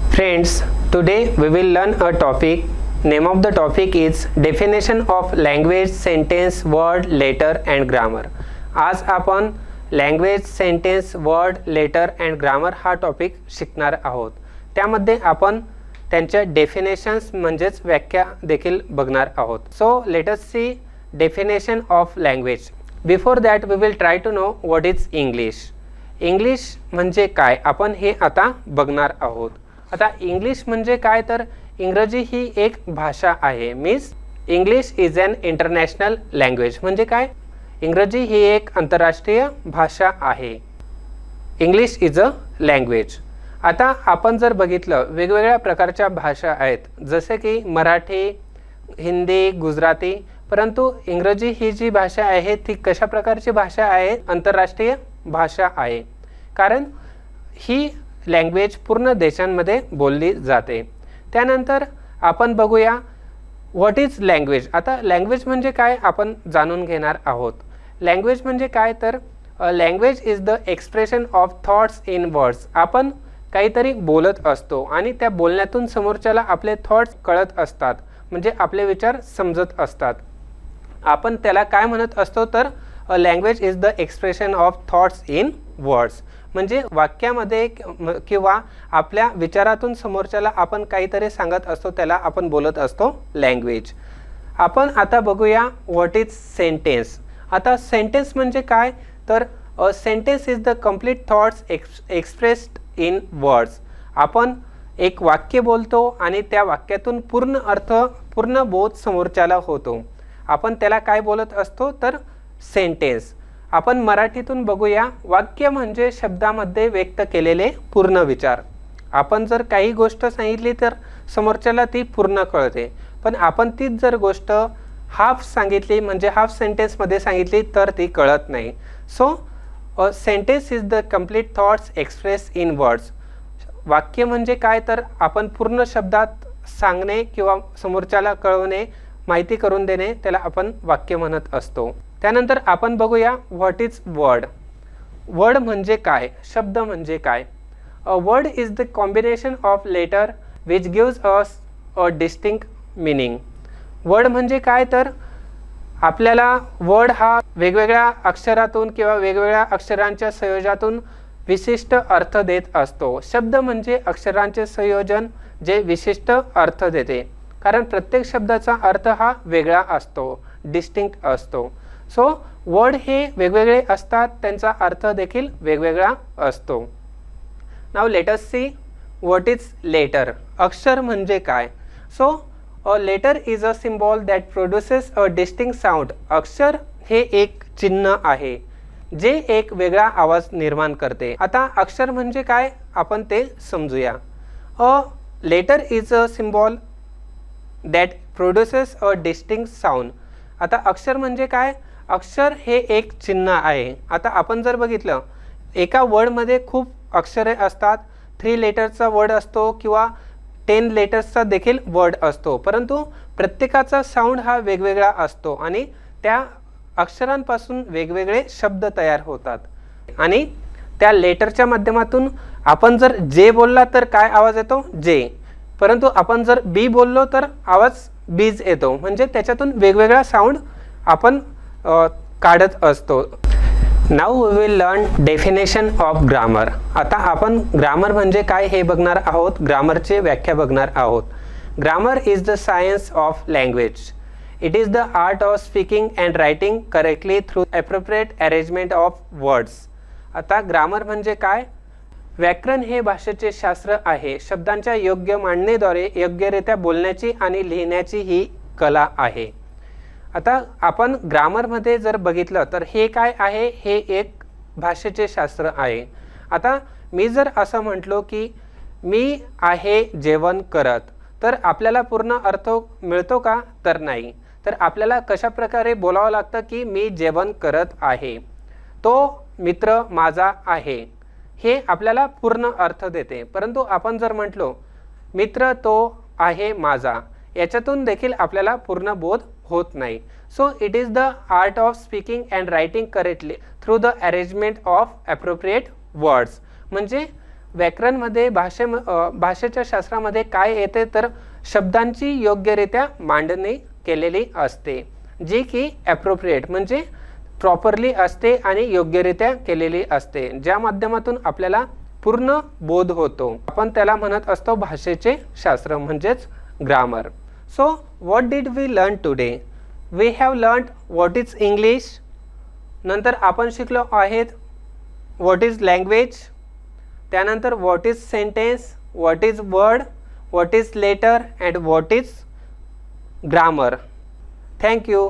Friends, today we will learn a topic. Name of the topic is definition of language, sentence, word, letter and grammar. आज आपण language, sentence, word, letter and grammar हा topic शिकणार आहोत. त्यामध्ये आपण त्यांच्या definitions म्हणजेच व्याख्या देखील बघणार आहोत. So let us see definition of language. Before that we will try to know what is English. English म्हणजे काय आपण हे आता बघणार आहोत. आता इंग्लिश म्हणजे काय तर इंग्रजी ही एक भाषा आहे. Means English is an international language. म्हणजे काय, इंग्रजी ही एक आंतरराष्ट्रीय भाषा आहे. English is a language. आता आपण जर बघितलं वेगवेगळ्या प्रकारच्या भाषा आहेत जसे की मराठी, हिंदी, गुजराती. परंतु इंग्रजी ही जी भाषा आहे ती कशा प्रकारची भाषा आहे, आंतरराष्ट्रीय भाषा आहे. कारण ही लँग्वेज पूर्ण देशांमध्ये बोलली जाते. त्यानंतर आपण बघूया व्हॉट इज लँग्वेज. आता लँग्वेज म्हणजे काय आपण जाणून घेणार आहोत. लँग्वेज म्हणजे काय तर language is the expression of thoughts in words. आपण काहीतरी बोलत असतो आणि त्या बोलण्यातून समोरच्याला आपले थॉट्स कळत असतात, म्हणजे आपले विचार समजत असतात. आपण त्याला काय म्हणत असतो तर language is the expression of thoughts in words. म्हणजे वाक्यामध्ये किंवा आपल्या विचारातून समोरच्याला आपण काहीतरी सांगत असतो त्याला आपण बोलत असतो लँग्वेज. आपण आता बघूया व्हॉट इज सेंटेन्स. आता सेंटेन्स म्हणजे काय तर sentence is the complete thoughts expressed in words. आपण एक वाक्य बोलतो आणि त्या वाक्यातून पूर्ण अर्थ, पूर्ण बोध समोरच्याला होतो. आपण त्याला काय बोलत असतो तर सेंटेन्स. आपण मराठीतून बघूया वाक्य म्हणजे शब्दामध्ये व्यक्त केलेले पूर्ण विचार. आपण जर काही गोष्ट सांगितली तर समोरच्याला ती पूर्ण कळते, पण आपण तीच जर गोष्ट हाफ सांगितली म्हणजे हाफ सेंटेन्समध्ये सांगितली तर ती कळत नाही. So sentence is the complete thoughts express in words. वाक्य म्हणजे काय तर आपण पूर्ण शब्दात सांगणे किंवा समोरच्याला कळवणे, माहिती करून देणे, त्याला आपण वाक्य म्हणत असतो. त्यानंतर आपण बघूया व्हॉट इज वर्ड. वर्ड म्हणजे काय, शब्द म्हणजे काय. A word is the combination of letter which gives us a distinct meaning. Word म्हणजे काय तर आपल्याला वर्ड हा वेगवेगळ्या अक्षरातून किंवा वेगवेगळ्या अक्षरांच्या संयोजनातून विशिष्ट अर्थ देत असतो. शब्द म्हणजे अक्षरांचे संयोजन जे विशिष्ट अर्थ देते, कारण प्रत्येक शब्दाचा अर्थ हा वेगळा असतो, डिस्टिंक्ट असतो. सो वर्ड हे वेगवेगळे असतात, त्यांचा अर्थ देखील वेगवेगळा असतो. Now let us see what is letter. अक्षर म्हणजे काय. So a letter is a symbol that produces a distinct sound. अक्षर हे एक चिन्ह आहे जे एक वेगळा आवाज निर्माण करते. आता अक्षर म्हणजे काय आपण ते समजूया. A letter is a symbol that produces a distinct sound. आता अक्षर म्हणजे काय, अक्षर हे एक चिन्ह आहे. आता आपण जर बघितलं एका वर्डमध्ये खूप अक्षरे असतात, 3 लेटरचा वर्ड असतो किंवा 10 लेटर्सचा देखील वर्ड असतो, परंतु प्रत्येकाचा साऊंड हा वेगवेगळा असतो आणि त्या अक्षरांपासून वेगवेगळे शब्द तयार होतात. आणि त्या लेटरच्या माध्यमातून आपण जर जे बोलला तर काय आवाज येतो, जे. परंतु आपण जर बी बोललो तर आवाज बीज येतो. म्हणजे त्याच्यातून वेगवेगळा साऊंड आपण काढत असतो. Now we will learn definition of grammar. आता आपण ग्रामर म्हणजे काय हे बघणार आहोत, ग्रामरची व्याख्या बघणार आहोत. Grammar is the science of language. It is the art of speaking and writing correctly through appropriate arrangement of words. आता ग्रामर म्हणजे काय, व्याकरण हे भाषेचे शास्त्र आहे. शब्दांच्या योग्य मांडणीद्वारे योग्यरित्या बोलण्याची आणि लिहिण्याची ही कला आहे. आता आपण ग्रामरमध्ये जर बघितलं तर हे काय आहे, हे एक भाषेचे शास्त्र आहे. आता मी जर असं म्हटलो की मी आहे जेवण करत, तर आपल्याला पूर्ण अर्थ मिळतो का तर नाही. तर आपल्याला कशा प्रकारे बोलावं लागतं की मी जेवण करत आहे, तो मित्र माझा आहे, हे आपल्याला पूर्ण अर्थ देते. परंतु आपण जर म्हटलो मित्र तो आहे माझा, याच्यातून देखील आपल्याला पूर्ण बोध होत नाही. So it is the art of speaking and writing correctly through the arrangement of appropriate words. म्हणजे व्याकरणमध्ये भाषेच्या शास्त्रामध्ये काय येते तर शब्दांची योग्यरित्या मांडणी केलेली असते, जी की ॲप्रोप्रिएट म्हणजे प्रॉपरली असते आणि योग्यरित्या केलेली असते, ज्या माध्यमातून आपल्याला पूर्ण बोध होतो. आपण त्याला म्हणत असतो भाषेचे शास्त्र म्हणजेच grammar. So what did we learn today? We have learn what is English. नंतर आपण शिकलो आहेत व्हॉट इज लँग्वेज. त्यानंतर what is sentence, what is word, what is letter and what is grammar. Thank you.